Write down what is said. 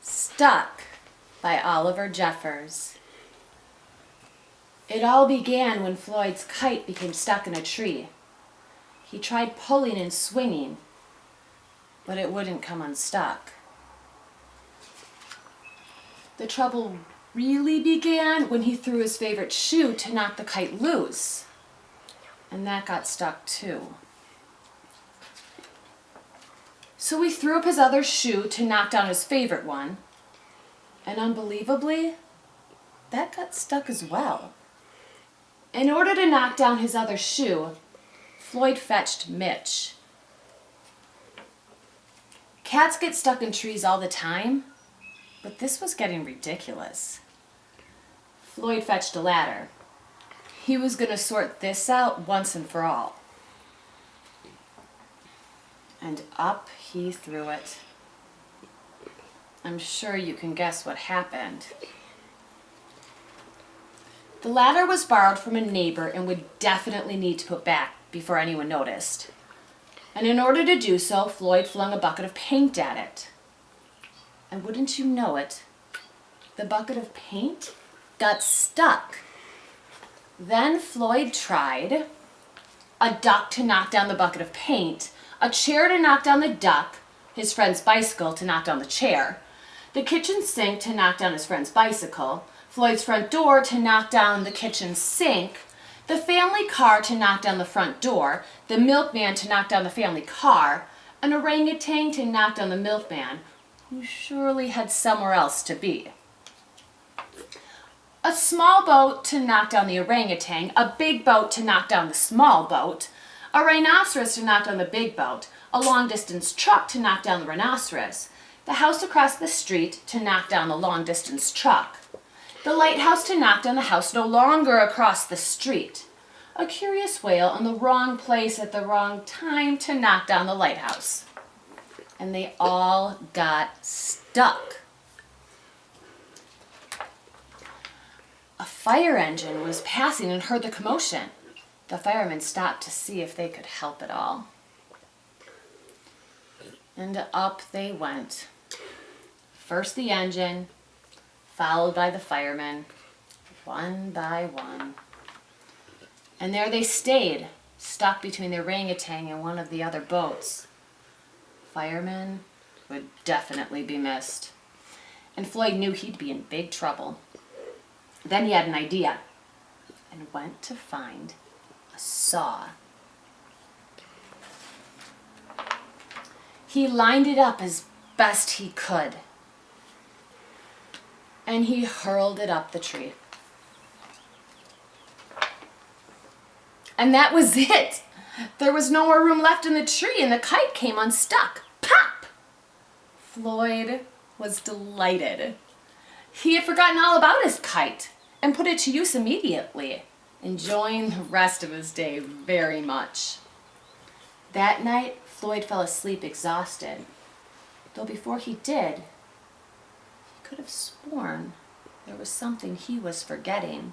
Stuck by Oliver Jeffers. It all began when Floyd's kite became stuck in a tree. He tried pulling and swinging, but it wouldn't come unstuck. The trouble really began when he threw his favorite shoe to knock the kite loose, and that got stuck too. So he threw up his other shoe to knock down his favorite one, and unbelievably, that got stuck as well. In order to knock down his other shoe, Floyd fetched Mitch. Cats get stuck in trees all the time, but this was getting ridiculous. Floyd fetched a ladder. He was going to sort this out once and for all. And up he threw it. I'm sure you can guess what happened. The ladder was borrowed from a neighbor and would definitely need to put back before anyone noticed. And in order to do so, Floyd flung a bucket of paint at it. And wouldn't you know it, the bucket of paint got stuck. Then Floyd tried a duck to knock down the bucket of paint, a chair to knock down the duck, his friend's bicycle to knock down the chair, the kitchen sink to knock down his friend's bicycle, Floyd's front door to knock down the kitchen sink, the family car to knock down the front door, the milkman to knock down the family car, an orangutan to knock down the milkman, who surely had somewhere else to be. A small boat to knock down the orangutan, a big boat to knock down the small boat, a rhinoceros to knock down the big boat, a long-distance truck to knock down the rhinoceros, the house across the street to knock down the long-distance truck, the lighthouse to knock down the house no longer across the street, a curious whale in the wrong place at the wrong time to knock down the lighthouse. And they all got stuck. A fire engine was passing and heard the commotion. The firemen stopped to see if they could help at all. And up they went. First the engine, followed by the firemen, one by one. And there they stayed, stuck between the orangutan and one of the other boats. Firemen would definitely be missed. And Floyd knew he'd be in big trouble. Then he had an idea and went to find a saw. He lined it up as best he could, and he hurled it up the tree. And that was it. There was no more room left in the tree, and the kite came unstuck. Pop! Floyd was delighted. He had forgotten all about his kite and put it to use immediately, enjoying the rest of his day very much. That night, Floyd fell asleep exhausted, though before he did, he could have sworn there was something he was forgetting.